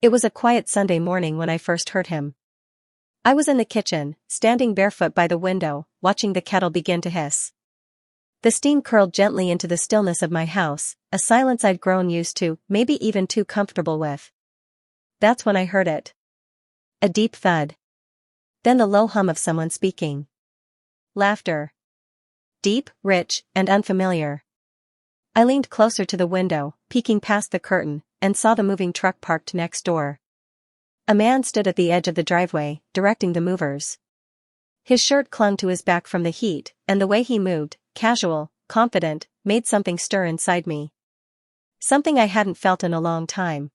It was a quiet Sunday morning when I first heard him. I was in the kitchen, standing barefoot by the window, watching the kettle begin to hiss. The steam curled gently into the stillness of my house, a silence I'd grown used to, maybe even too comfortable with. That's when I heard it. A deep thud. Then the low hum of someone speaking. Laughter. Deep, rich, and unfamiliar. I leaned closer to the window, peeking past the curtain, and saw the moving truck parked next door. A man stood at the edge of the driveway, directing the movers. His shirt clung to his back from the heat, and the way he moved, casual, confident, made something stir inside me. Something I hadn't felt in a long time.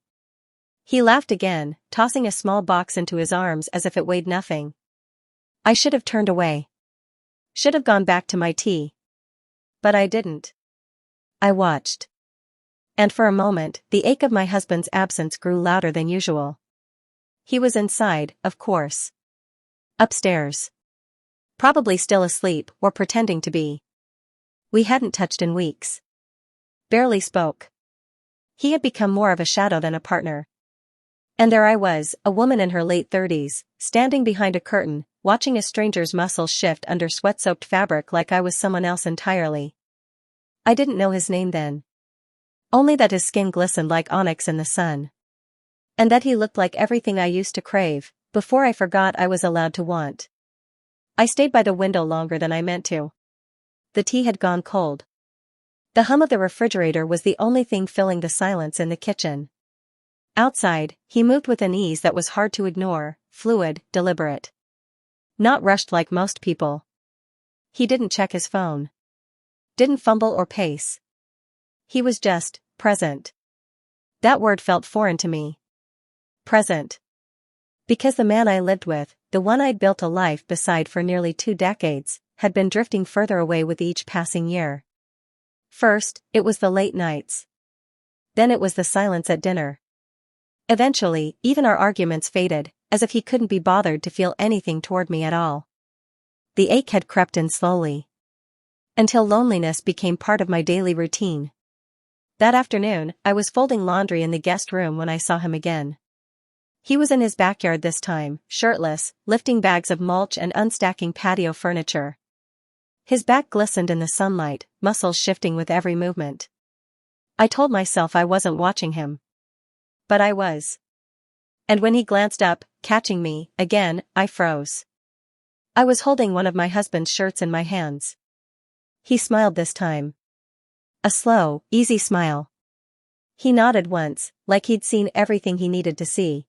He laughed again, tossing a small box into his arms as if it weighed nothing. I should have turned away. Should have gone back to my tea. But I didn't. I watched. And for a moment, the ache of my husband's absence grew louder than usual. He was inside, of course. Upstairs. Probably still asleep, or pretending to be. We hadn't touched in weeks. Barely spoke. He had become more of a shadow than a partner. And there I was, a woman in her late 30s, standing behind a curtain, watching a stranger's muscles shift under sweat-soaked fabric like I was someone else entirely. I didn't know his name then. Only that his skin glistened like onyx in the sun. And that he looked like everything I used to crave, before I forgot I was allowed to want. I stayed by the window longer than I meant to. The tea had gone cold. The hum of the refrigerator was the only thing filling the silence in the kitchen. Outside, he moved with an ease that was hard to ignore, fluid, deliberate. Not rushed like most people. He didn't check his phone. Didn't fumble or pace. He was just present. That word felt foreign to me. Present. Because the man I lived with, the one I'd built a life beside for nearly 2 decades, had been drifting further away with each passing year. First, it was the late nights. Then it was the silence at dinner. Eventually, even our arguments faded, as if he couldn't be bothered to feel anything toward me at all. The ache had crept in slowly. Until loneliness became part of my daily routine. That afternoon, I was folding laundry in the guest room when I saw him again. He was in his backyard this time, shirtless, lifting bags of mulch and unstacking patio furniture. His back glistened in the sunlight, muscles shifting with every movement. I told myself I wasn't watching him. But I was. And when he glanced up, catching me, again, I froze. I was holding one of my husband's shirts in my hands. He smiled this time. A slow, easy smile. He nodded once, like he'd seen everything he needed to see.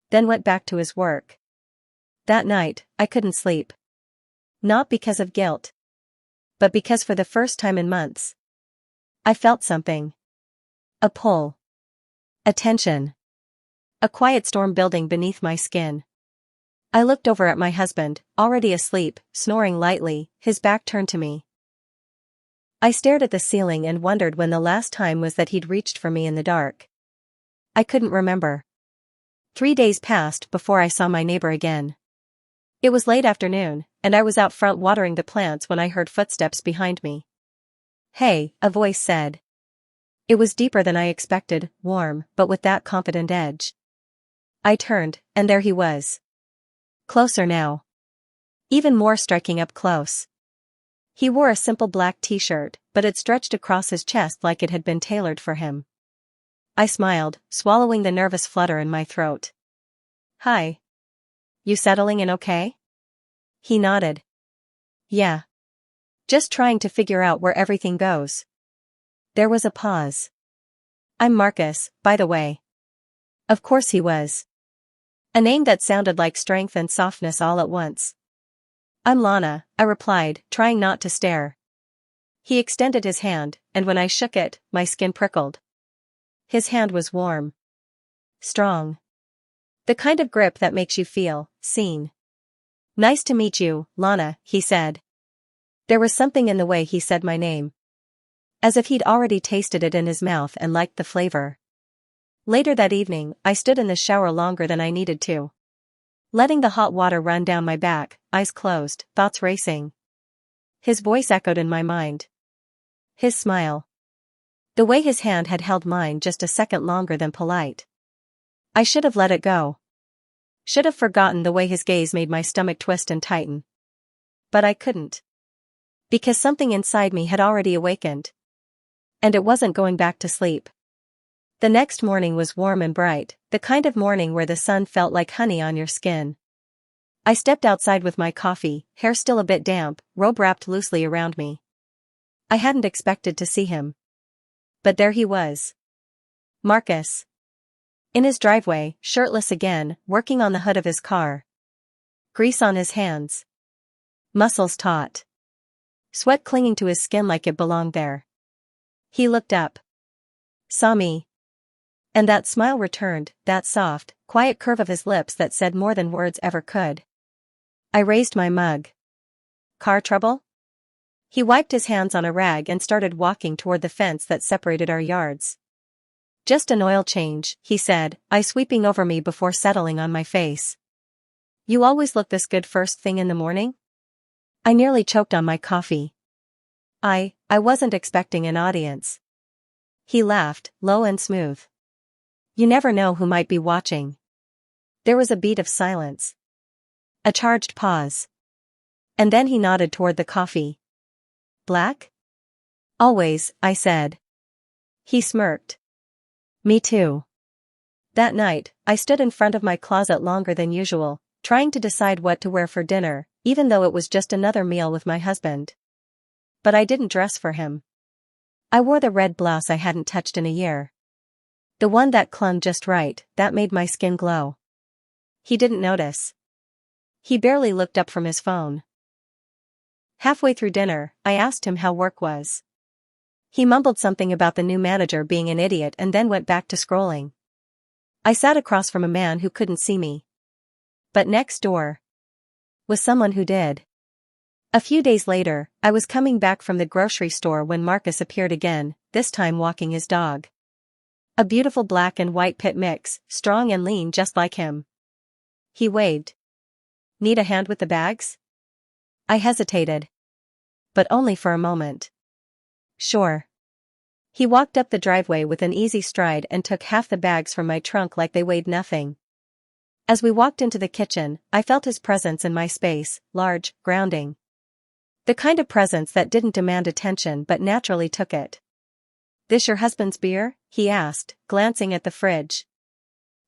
Then went back to his work. That night, I couldn't sleep. Not because of guilt. But because for the first time in months, I felt something. A pull. A tension. A quiet storm building beneath my skin. I looked over at my husband, already asleep, snoring lightly, his back turned to me. I stared at the ceiling and wondered when the last time was that he'd reached for me in the dark. I couldn't remember. 3 days passed before I saw my neighbor again. It was late afternoon, and I was out front watering the plants when I heard footsteps behind me. "Hey," a voice said. It was deeper than I expected, warm, but with that confident edge. I turned, and there he was. Closer now. Even more striking up close. He wore a simple black t-shirt, but it stretched across his chest like it had been tailored for him. I smiled, swallowing the nervous flutter in my throat. "Hi. You settling in okay?" He nodded. "Yeah. Just trying to figure out where everything goes." There was a pause. "I'm Marcus, by the way." Of course he was. A name that sounded like strength and softness all at once. "I'm Lana," I replied, trying not to stare. He extended his hand, and when I shook it, my skin prickled. His hand was warm. Strong. The kind of grip that makes you feel seen. "Nice to meet you, Lana," he said. There was something in the way he said my name. As if he'd already tasted it in his mouth and liked the flavor. Later that evening, I stood in the shower longer than I needed to. Letting the hot water run down my back, eyes closed, thoughts racing. His voice echoed in my mind. His smile. The way his hand had held mine just a second longer than polite. I should have let it go. Should have forgotten the way his gaze made my stomach twist and tighten. But I couldn't. Because something inside me had already awakened. And it wasn't going back to sleep. The next morning was warm and bright, the kind of morning where the sun felt like honey on your skin. I stepped outside with my coffee, hair still a bit damp, robe wrapped loosely around me. I hadn't expected to see him. But there he was. Marcus. In his driveway, shirtless again, working on the hood of his car. Grease on his hands. Muscles taut. Sweat clinging to his skin like it belonged there. He looked up. Saw me. And that smile returned, that soft, quiet curve of his lips that said more than words ever could. I raised my mug. Car trouble? He wiped his hands on a rag and started walking toward the fence that separated our yards. Just an oil change, he said, eyes sweeping over me before settling on my face. You always look this good first thing in the morning? I nearly choked on my coffee. I wasn't expecting an audience. He laughed, low and smooth. You never know who might be watching. There was a beat of silence. A charged pause. And then he nodded toward the coffee. Black? Always, I said. He smirked. Me too. That night, I stood in front of my closet longer than usual, trying to decide what to wear for dinner, even though it was just another meal with my husband. But I didn't dress for him. I wore the red blouse I hadn't touched in a year. The one that clung just right, that made my skin glow. He didn't notice. He barely looked up from his phone. Halfway through dinner, I asked him how work was. He mumbled something about the new manager being an idiot and then went back to scrolling. I sat across from a man who couldn't see me. But next door was someone who did. A few days later, I was coming back from the grocery store when Marcus appeared again, this time walking his dog. A beautiful black and white pit mix, strong and lean just like him. He waved. Need a hand with the bags? I hesitated. But only for a moment. Sure. He walked up the driveway with an easy stride and took half the bags from my trunk like they weighed nothing. As we walked into the kitchen, I felt his presence in my space, large, grounding. The kind of presence that didn't demand attention but naturally took it. This your husband's beer? He asked, glancing at the fridge.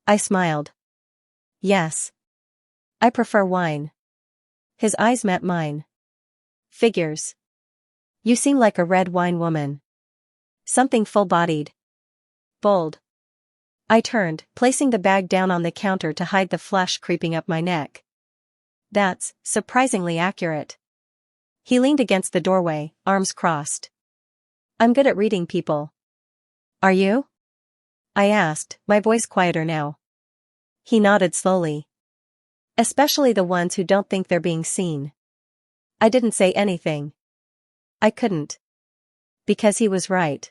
I smiled. Yes. I prefer wine. His eyes met mine. Figures. You seem like a red wine woman. Something full-bodied. Bold. I turned, placing the bag down on the counter to hide the flush creeping up my neck. That's surprisingly accurate. He leaned against the doorway, arms crossed. I'm good at reading people. Are you? I asked, my voice quieter now. He nodded slowly. Especially the ones who don't think they're being seen. I didn't say anything. I couldn't. Because he was right.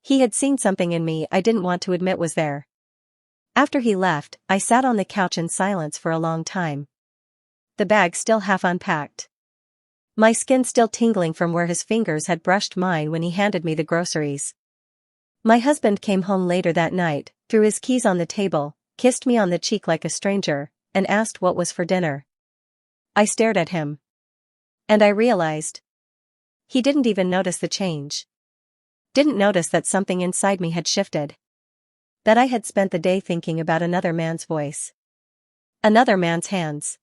He had seen something in me I didn't want to admit was there. After he left, I sat on the couch in silence for a long time. The bag still half unpacked. My skin still tingling from where his fingers had brushed mine when he handed me the groceries. My husband came home later that night, threw his keys on the table, kissed me on the cheek like a stranger, and asked what was for dinner. I stared at him. And I realized. He didn't even notice the change. Didn't notice that something inside me had shifted. That I had spent the day thinking about another man's voice. Another man's hands.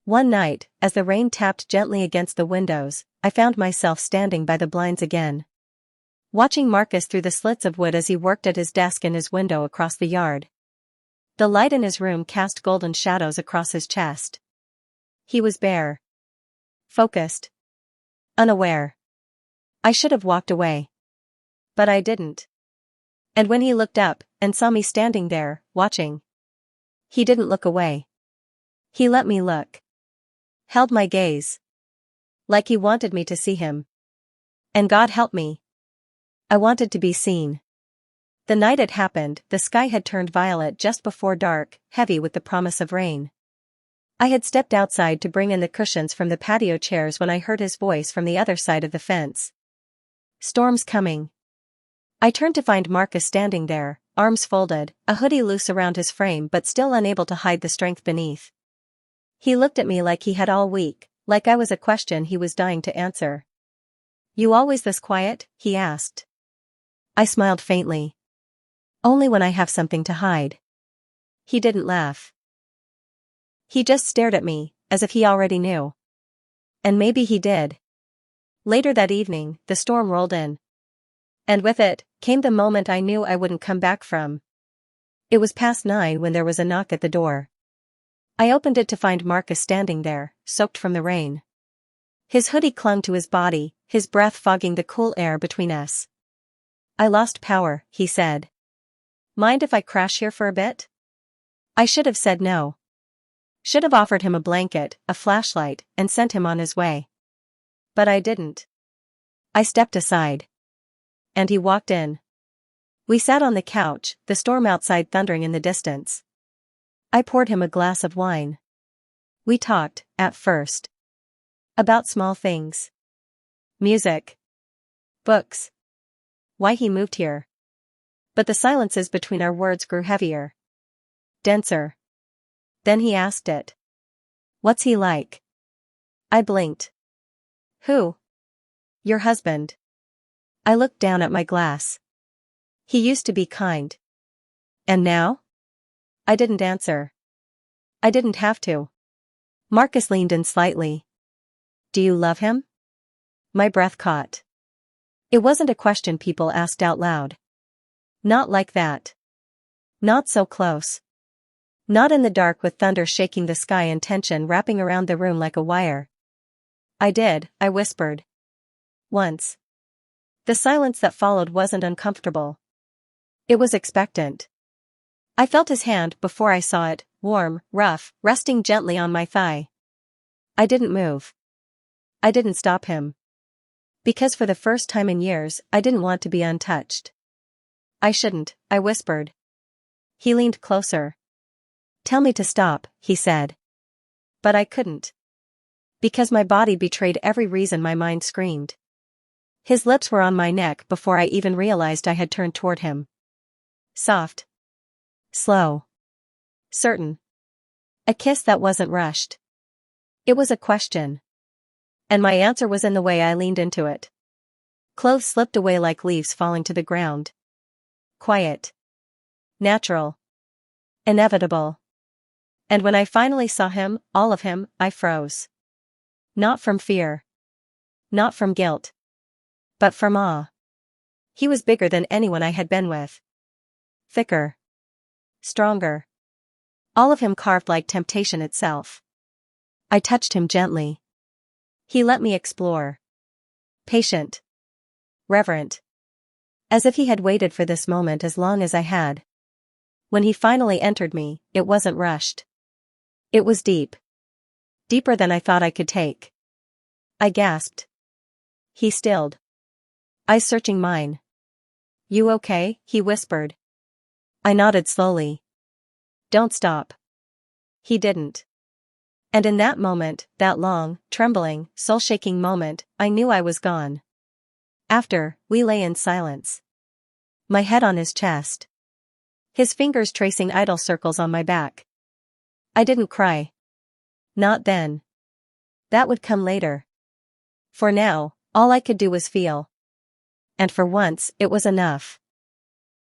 One night, as the rain tapped gently against the windows, I found myself standing by the blinds again. Watching Marcus through the slits of wood as he worked at his desk in his window across the yard. The light in his room cast golden shadows across his chest. He was bare. Focused. Unaware. I should have walked away. But I didn't. And when he looked up, and saw me standing there, watching. He didn't look away. He let me look. Held my gaze. Like he wanted me to see him. And God help me. I wanted to be seen. The night it happened, the sky had turned violet just before dark, heavy with the promise of rain. I had stepped outside to bring in the cushions from the patio chairs when I heard his voice from the other side of the fence. Storm's coming. I turned to find Marcus standing there, arms folded, a hoodie loose around his frame but still unable to hide the strength beneath. He looked at me like he had all week, like I was a question he was dying to answer. "You always this quiet?" he asked. I smiled faintly. "Only when I have something to hide." He didn't laugh. He just stared at me, as if he already knew. And maybe he did. Later that evening, the storm rolled in. And with it, came the moment I knew I wouldn't come back from. It was past 9 when there was a knock at the door. I opened it to find Marcus standing there, soaked from the rain. His hoodie clung to his body, his breath fogging the cool air between us. "I lost power," he said. "Mind if I crash here for a bit?" I should have said no. Should have offered him a blanket, a flashlight, and sent him on his way. But I didn't. I stepped aside. And he walked in. We sat on the couch, the storm outside thundering in the distance. I poured him a glass of wine. We talked, at first. About small things. Music. Books. Why he moved here. But the silences between our words grew heavier. Denser. Then he asked it. "What's he like?" I blinked. "Who?" "Your husband." I looked down at my glass. "He used to be kind." "And now?" I didn't answer. I didn't have to. Marcus leaned in slightly. "Do you love him?" My breath caught. It wasn't a question people asked out loud. Not like that. Not so close. Not in the dark with thunder shaking the sky and tension wrapping around the room like a wire. "I did," I whispered. "Once." The silence that followed wasn't uncomfortable. It was expectant. I felt his hand before I saw it, warm, rough, resting gently on my thigh. I didn't move. I didn't stop him. Because for the first time in years, I didn't want to be untouched. "I shouldn't," I whispered. He leaned closer. "Tell me to stop," he said. But I couldn't. Because my body betrayed every reason my mind screamed. His lips were on my neck before I even realized I had turned toward him. Soft. Slow. Certain. A kiss that wasn't rushed. It was a question. And my answer was in the way I leaned into it. Clothes slipped away like leaves falling to the ground. Quiet. Natural. Inevitable. And when I finally saw him, all of him, I froze. Not from fear. Not from guilt. But from awe. He was bigger than anyone I had been with. Thicker. Stronger. All of him carved like temptation itself. I touched him gently. He let me explore. Patient. Reverent. As if he had waited for this moment as long as I had. When he finally entered me, it wasn't rushed. It was deep. Deeper than I thought I could take. I gasped. He stilled. Eyes searching mine. "You okay?" he whispered. I nodded slowly. "Don't stop." He didn't. And in that moment, that long, trembling, soul-shaking moment, I knew I was gone. After, we lay in silence. My head on his chest. His fingers tracing idle circles on my back. I didn't cry. Not then. That would come later. For now, all I could do was feel. And for once, it was enough.